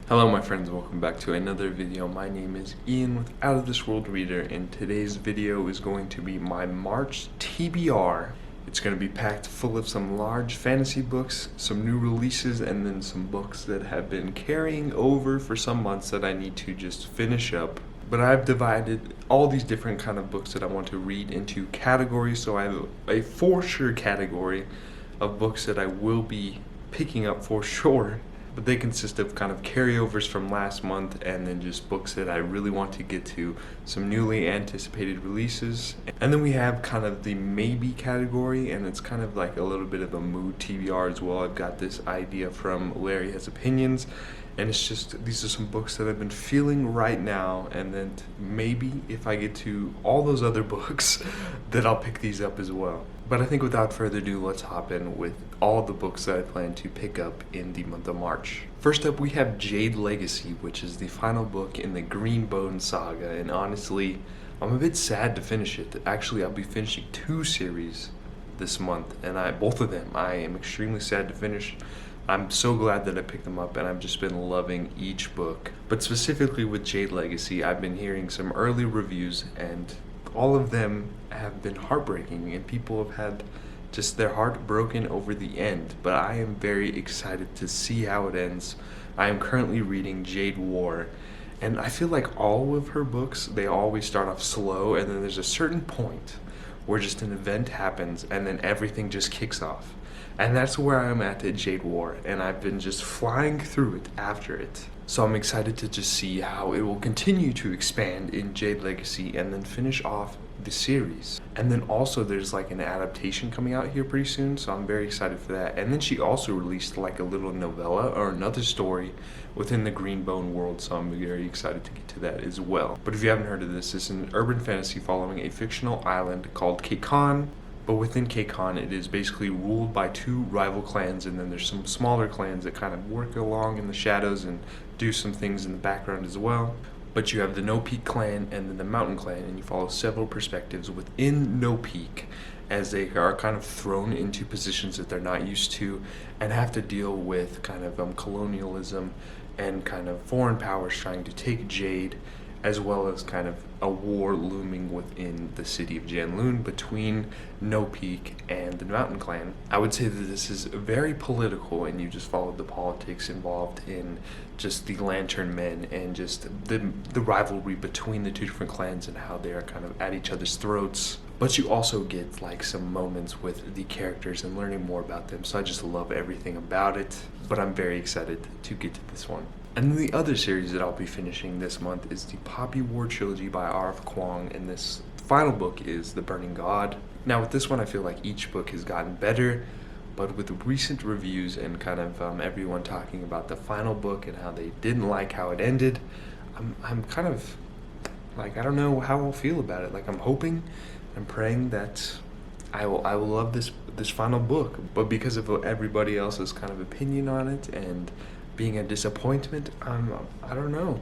Hello my friends, welcome back to another video. My name is Ian with Out of This World Reader, and today's video is going to be my March TBR. It's going to be packed full of some large fantasy books, some new releases, and then some books that have been carrying over for some months that I need to just finish up. But I've divided all these different kind of books that I want to read into categories, so I have a for sure category of books that I will be picking up for sure. But they consist of kind of carryovers from last month and then just books that I really want to get to, some newly anticipated releases. And then we have kind of the maybe category, and it's kind of like a little bit of a mood TBR as well. I've got this idea from Larry Has Opinions, and it's just, these are some books that I've been feeling right now, and then maybe if I get to all those other books, that I'll pick these up as well. But I think without further ado, let's hop in with all the books that I plan to pick up in the month of March. First up, we have Jade Legacy, which is the final book in the Greenbone saga, and honestly, I'm a bit sad to finish it. Actually, I'll be finishing 2 series this month, and both of them I am extremely sad to finish. I'm so glad that I picked them up, and I've just been loving each book. But specifically with Jade Legacy, I've been hearing some early reviews, and all of them have been heartbreaking, and people have had just their heart broken over the end. But I am very excited to see how it ends. I am currently reading Jade War, and I feel like all of her books, they always start off slow, and then there's a certain point where just an event happens, and then everything just kicks off. And that's where I'm at Jade War, and I've been just flying through it after it. So I'm excited to just see how it will continue to expand in Jade Legacy and then finish off the series. And then also there's like an adaptation coming out here pretty soon, so I'm very excited for that. And then she also released like a little novella or another story within the Greenbone world, so I'm very excited to get to that as well. But if you haven't heard of this, it's an urban fantasy following a fictional island called Kuang. But within Kuang, it is basically ruled by 2 rival clans, and then there's some smaller clans that kind of work along in the shadows and do some things in the background as well. But you have the No Peak clan and then the Mountain clan, and you follow several perspectives within No Peak as they are kind of thrown into positions that they're not used to and have to deal with kind of colonialism and kind of foreign powers trying to take Jade, as well as kind of a war looming within the city of Janloon between No Peak and the Mountain Clan. I would say that this is very political, and you just follow the politics involved in just the Lantern Men and just the rivalry between the 2 different clans and how they are kind of at each other's throats. But you also get like some moments with the characters and learning more about them, so I just love everything about it. But I'm very excited to get to this one. And then the other series that I'll be finishing this month is the Poppy War trilogy by R.F. Kuang, and this final book is The Burning God. Now with this one, I feel like each book has gotten better, but with the recent reviews and kind of everyone talking about the final book and how they didn't like how it ended, I'm kind of like, I don't know how I'll feel about it. Like, I'm hoping and praying that I will love this final book, but because of everybody else's kind of opinion on it and being a disappointment, I don't know.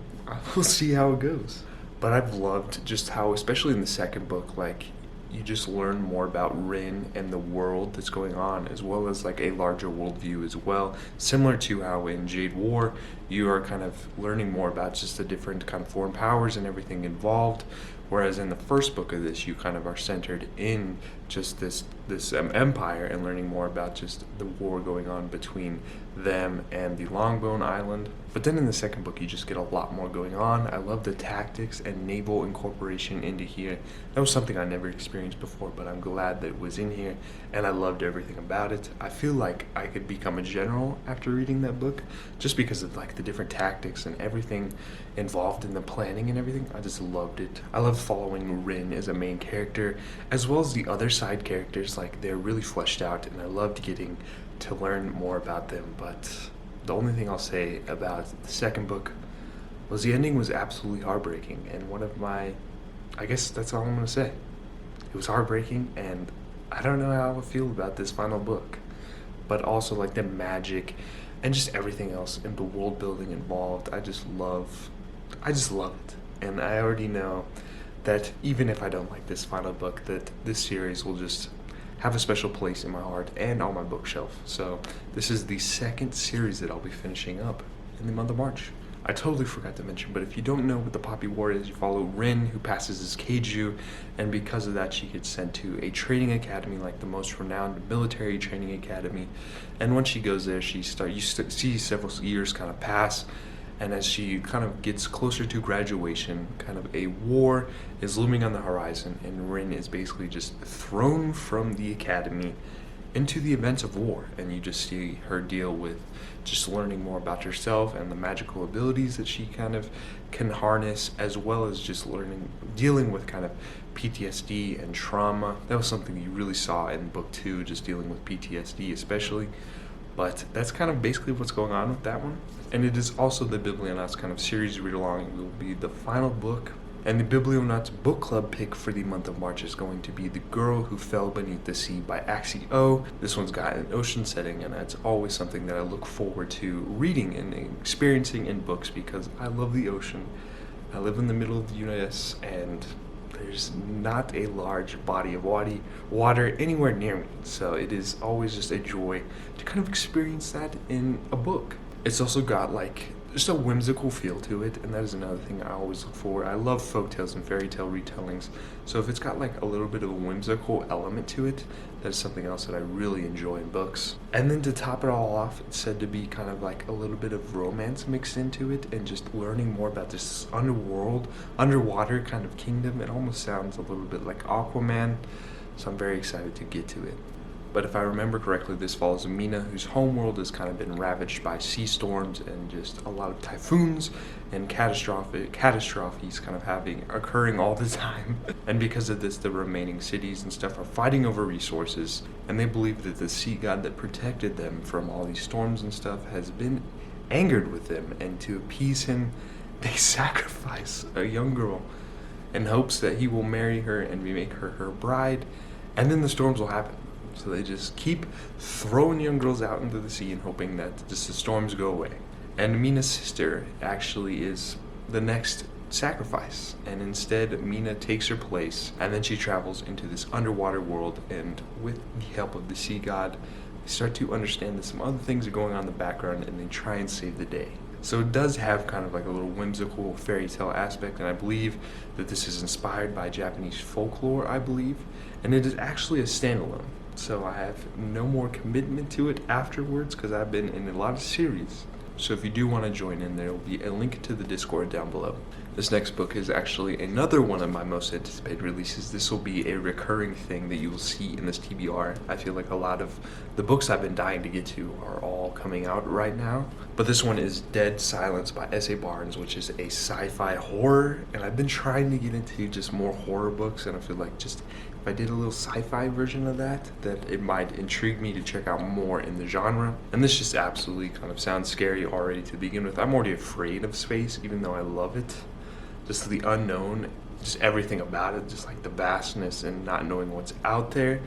We'll see how it goes. But I've loved just how, especially in the second book, like, you just learn more about Rin and the world that's going on, as well as like a larger worldview as well. Similar to how in Jade War, you are kind of learning more about just the different kind of foreign powers and everything involved. Whereas in the first book of this, you kind of are centered in just this empire and learning more about just the war going on between them and the Longbone Island. But then in the second book, you just get a lot more going on. I love the tactics and naval incorporation into here. That was something I never experienced before, but I'm glad that it was in here, and I loved everything about it. I feel like I could become a general after reading that book, just because of like the different tactics and everything involved in the planning and everything. I just loved it. I love following Rin as a main character, as well as the other side characters. Like, they're really fleshed out, and I loved getting to learn more about them. But the only thing I'll say about the second book was the ending was absolutely heartbreaking, and I guess that's all I'm gonna say. It was heartbreaking, and I don't know how I feel about this final book, but also like the magic and just everything else in the world building involved. I just love it, and I already know that even if I don't like this final book, that this series will just have a special place in my heart and on my bookshelf. So this is the second series that I'll be finishing up in the month of March. I totally forgot to mention, but if you don't know what the Poppy War is, you follow Rin, who passes as Keiju, and because of that, she gets sent to a training academy, like the most renowned military training academy. And once she goes there, you see several years kind of pass, and as she kind of gets closer to graduation, kind of a war is looming on the horizon, and Rin is basically just thrown from the academy into the events of war, and you just see her deal with just learning more about herself and the magical abilities that she kind of can harness, as well as just dealing with kind of PTSD and trauma. That was something you really saw in book 2, just dealing with PTSD especially. But that's kind of basically what's going on with that one. And it is also the Biblionauts kind of series read-along. It will be the final book. And the Biblionauts book club pick for the month of March is going to be The Girl Who Fell Beneath the Sea by Axie. This one's got an ocean setting, and that's always something that I look forward to reading and experiencing in books because I love the ocean. I live in the middle of the US, and there's not a large body of water anywhere near me, so it is always just a joy to kind of experience that in a book. It's also got like just a whimsical feel to it, and that is another thing I always look for. I love folktales and fairy tale retellings, so if it's got like a little bit of a whimsical element to it, that's something else that I really enjoy in books. And then to top it all off, it's said to be kind of like a little bit of romance mixed into it, and just learning more about this underwater kind of kingdom. It almost sounds a little bit like Aquaman, so I'm very excited to get to it. But if I remember correctly, this follows Mina, whose homeworld has kind of been ravaged by sea storms and just a lot of typhoons and catastrophes kind of occurring all the time. And because of this, the remaining cities and stuff are fighting over resources, and they believe that the sea god that protected them from all these storms and stuff has been angered with them, and to appease him, they sacrifice a young girl in hopes that he will marry her and make her her bride, and then the storms will happen. So they just keep throwing young girls out into the sea and hoping that just the storms go away. And Mina's sister actually is the next sacrifice, and instead Mina takes her place, and then she travels into this underwater world, and with the help of the sea god, they start to understand that some other things are going on in the background, and they try and save the day. So it does have kind of like a little whimsical fairy tale aspect, and I believe that this is inspired by Japanese folklore, I believe, and it is actually a standalone. So I have no more commitment to it afterwards because I've been in a lot of series. So if you do want to join in, there will be a link to the Discord down below. This next book is actually another one of my most anticipated releases. This will be a recurring thing that you will see in this TBR. I feel like a lot of the books I've been dying to get to are all coming out right now. But this one is Dead Silence by S.A. Barnes, which is a sci-fi horror. And I've been trying to get into just more horror books, and I feel like just if I did a little sci-fi version of that it might intrigue me to check out more in the genre. And this just absolutely kind of sounds scary already to begin with. I'm already afraid of space, even though I love it. Just the unknown, just everything about it, just like the vastness and not knowing what's out there.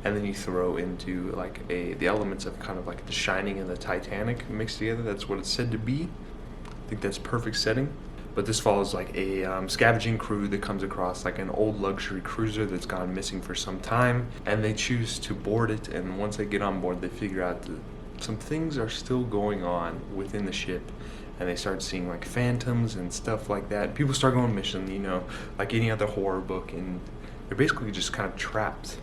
And then you throw into like the elements of kind of like The Shining and the Titanic mixed together. That's what it's said to be. I think that's perfect setting. But this follows like a scavenging crew that comes across like an old luxury cruiser that's gone missing for some time, and they choose to board it. And once they get on board, they figure out that some things are still going on within the ship, and they start seeing like phantoms and stuff like that. People start going missing, you know, like any other horror book, and they're basically just kind of trapped.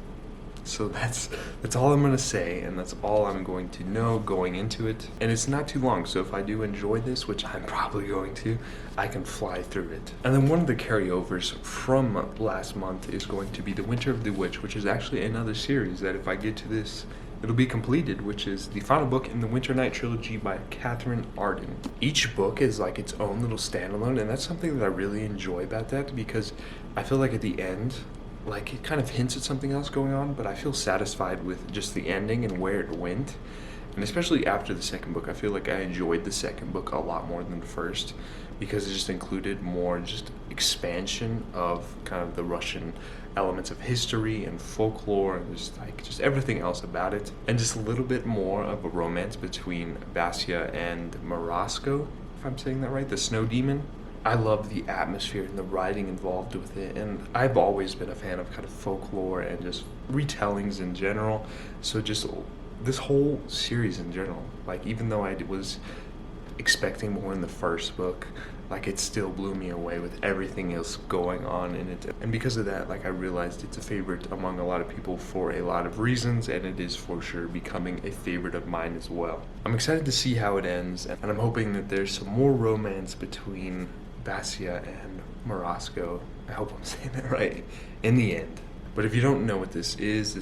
So that's all I'm going to say, and that's all I'm going to know going into it. And it's not too long, so if I do enjoy this, which I'm probably going to, I can fly through it. And then one of the carryovers from last month is going to be The Winter of the Witch, which is actually another series that if I get to this, it'll be completed, which is the final book in the Winter Night trilogy by Katherine Arden. Each book is like its own little standalone, and that's something that I really enjoy about that, because I feel like at the end, like it kind of hints at something else going on, but I feel satisfied with just the ending and where it went. And especially after the second book, I feel like I enjoyed the second book a lot more than the first, because it just included more just expansion of kind of the Russian elements of history and folklore and just everything else about it, and just a little bit more of a romance between Vasya and Marasco, if I'm saying that right, the snow demon. I love the atmosphere and the writing involved with it, and I've always been a fan of kind of folklore and just retellings in general. So just this whole series in general, like even though I was expecting more in the first book, like it still blew me away with everything else going on in it. And because of that, like I realized it's a favorite among a lot of people for a lot of reasons, and it is for sure becoming a favorite of mine as well. I'm excited to see how it ends, and I'm hoping that there's some more romance between Vassia and Morasco. I hope I'm saying that right, in the end. But if you don't know what this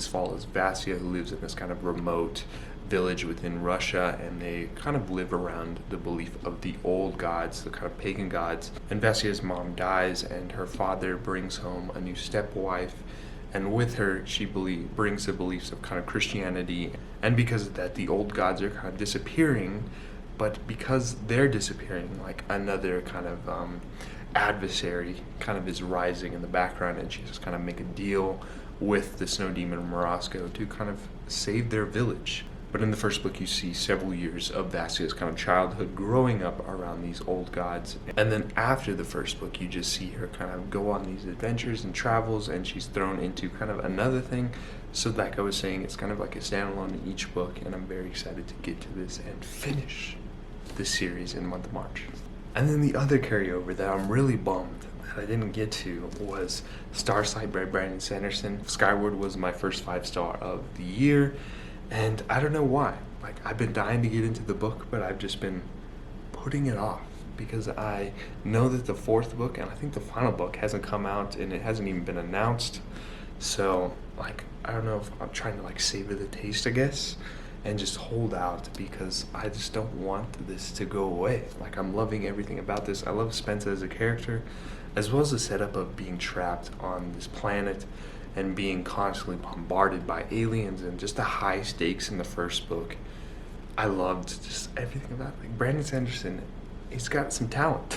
follows Vassia, who lives in this kind of remote village within Russia, and they kind of live around the belief of the old gods, the kind of pagan gods. And Vassia's mom dies, and her father brings home a new stepwife, and with her she brings the beliefs of kind of Christianity. And because of that, the old gods are kind of disappearing, but because they're disappearing, like another kind of adversary kind of is rising in the background, and she just kind of make a deal with the snow demon Morasco to kind of save their village. But in the first book, you see several years of Vassia's kind of childhood growing up around these old gods. And then after the first book, you just see her kind of go on these adventures and travels, and she's thrown into kind of another thing. So like I was saying, it's kind of like a standalone in each book, and I'm very excited to get to this and finish this series in the month of March. And then the other carryover that I'm really bummed that I didn't get to was Starsight by Brandon Sanderson. Skyward was my first 5-star of the year. And I don't know why. Like, I've been dying to get into the book, but I've just been putting it off because I know that the 4th book, and I think the final book, hasn't come out, and it hasn't even been announced. So, like, I don't know if I'm trying to, like, savor the taste, I guess, and just hold out because I just don't want this to go away. Like, I'm loving everything about this. I love Spencer as a character, as well as the setup of being trapped on this planet and being constantly bombarded by aliens, and just the high stakes in the first book. I loved just everything about it. Like, Brandon Sanderson, he's got some talent.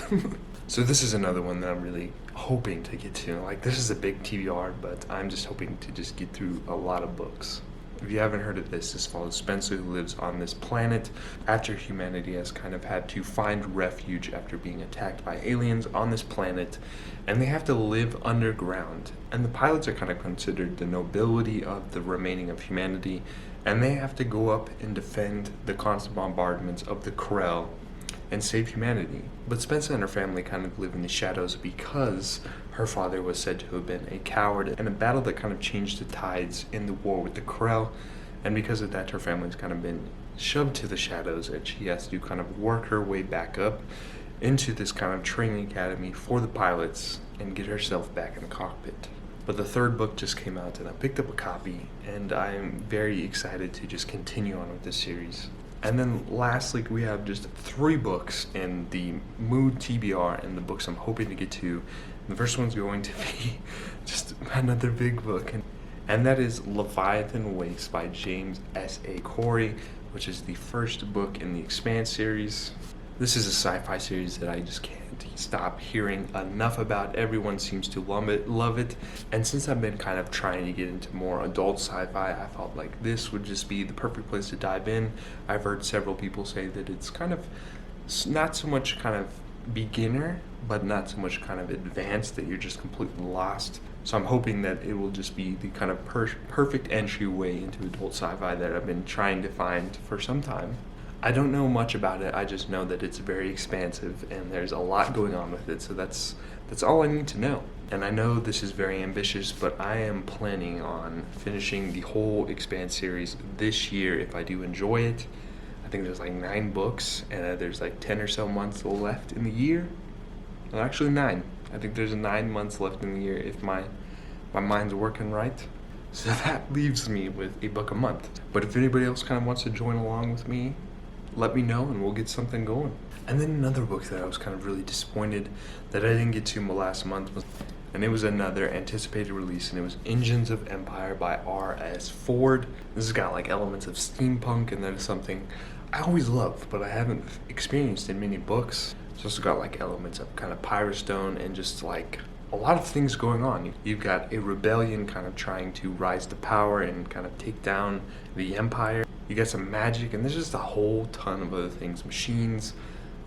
So this is another one that I'm really hoping to get to. Like, this is a big TBR, but I'm just hoping to just get through a lot of books. If you haven't heard of this follows Spencer, who lives on this planet after humanity has kind of had to find refuge after being attacked by aliens on this planet, and they have to live underground. And the pilots are kind of considered the nobility of the remaining of humanity, and they have to go up and defend the constant bombardments of the Krell and save humanity. But Spencer and her family kind of live in the shadows because her father was said to have been a coward in a battle that kind of changed the tides in the war with the Krell, and because of that her family's kind of been shoved to the shadows, and she has to kind of work her way back up into this kind of training academy for the pilots and get herself back in the cockpit. But the 3rd book just came out, and I picked up a copy, and I'm very excited to just continue on with this series. And then lastly, we have just 3 books in the Mood TBR, and the books I'm hoping to get to. The first one's going to be just another big book, and that is Leviathan Waste by James S.A. Corey, which is the first book in the Expanse series. This is a sci-fi series that I just can't stop hearing enough about. Everyone seems to love it. And since I've been kind of trying to get into more adult sci-fi, I felt like this would just be the perfect place to dive in. I've heard several people say that it's kind of not so much kind of beginner, but not so much kind of advanced that you're just completely lost. So I'm hoping that it will just be the kind of perfect entryway into adult sci-fi that I've been trying to find for some time. I don't know much about it. I just know that it's very expansive and there's a lot going on with it. So that's all I need to know. And I know this is very ambitious, but I am planning on finishing the whole Expanse series this year if I do enjoy it. I think there's like 9 books, and there's like 10 or so months left in the year. Well, actually 9. I think there's 9 months left in the year if my mind's working right. So that leaves me with a book a month. But if anybody else kind of wants to join along with me, let me know and we'll get something going. And then another book that I was kind of really disappointed that I didn't get to last month and it was another anticipated release, and it was Engines of Empire by R.S. Ford. This has got like elements of steampunk, and that is something I always loved, but I haven't experienced in many books. It's also got like elements of kind of Pirate Stone and just like a lot of things going on. You've got a rebellion kind of trying to rise to power and kind of take down the Empire. You got some magic, and there's just a whole ton of other things, machines,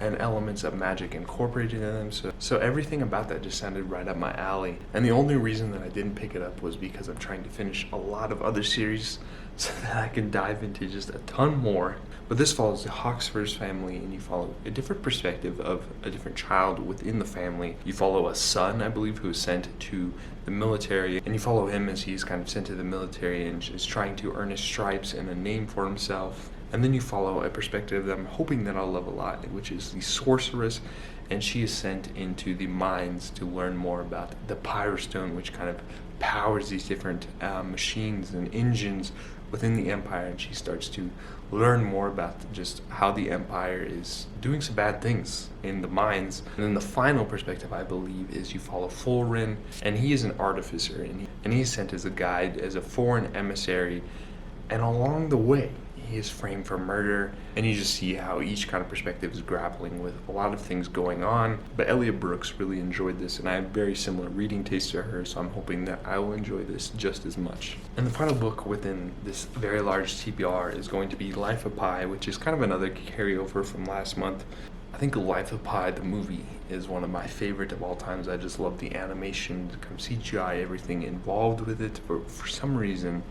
and elements of magic incorporated in them. So everything about that just sounded right up my alley. And the only reason that I didn't pick it up was because I'm trying to finish a lot of other series so that I can dive into just a ton more. But this follows the Hawksford's family, and you follow a different perspective of a different child within the family. You follow a son, I believe, who is sent to the military, and you follow him as he's kind of sent to the military and is trying to earn his stripes and a name for himself. And then you follow a perspective that I'm hoping that I'll love a lot, which is the sorceress, and she is sent into the mines to learn more about the Pyrostone, which kind of powers these different machines and engines within the Empire, and she starts to learn more about just how the Empire is doing some bad things in the mines. And then the final perspective, I believe, is you follow Fulrin, and he is an artificer, and he's sent as a guide, as a foreign emissary, and along the way, he is framed for murder, and you just see how each kind of perspective is grappling with a lot of things going on. But Elliot Brooks really enjoyed this, and I have very similar reading taste to her, so I'm hoping that I will enjoy this just as much. And the final book within this very large TBR is going to be Life of Pi, which is kind of another carryover from last month. I think Life of Pi, the movie, is one of my favorite of all times. I just love the animation, the kind of CGI, everything involved with it. For some reason,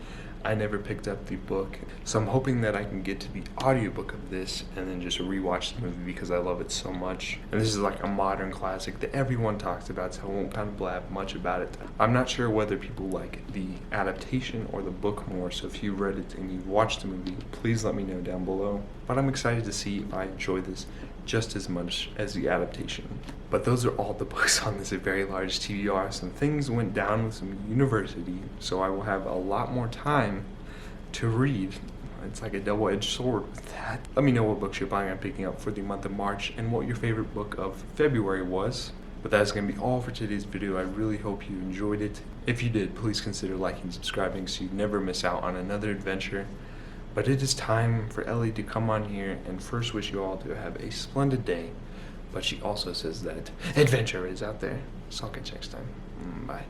I never picked up the book, so I'm hoping that I can get to the audiobook of this and then just rewatch the movie because I love it so much. And this is like a modern classic that everyone talks about, so I won't kind of blab much about it. I'm not sure whether people like the adaptation or the book more, so if you read it and you watched the movie, please let me know down below. But I'm excited to see if I enjoy this just as much as the adaptation. But those are all the books on this very large TBR. Some things went down with some university, so I will have a lot more time to read. It's like a double-edged sword with that. Let me know what books you're planning on picking up for the month of March and what your favorite book of February was. But that's going to be all for today's video. I really hope you enjoyed it. If you did, please consider liking and subscribing so you never miss out on another adventure. But it is time for Ellie to come on here and first wish you all to have a splendid day. But she also says that adventure is out there. So I'll catch you next time. Bye.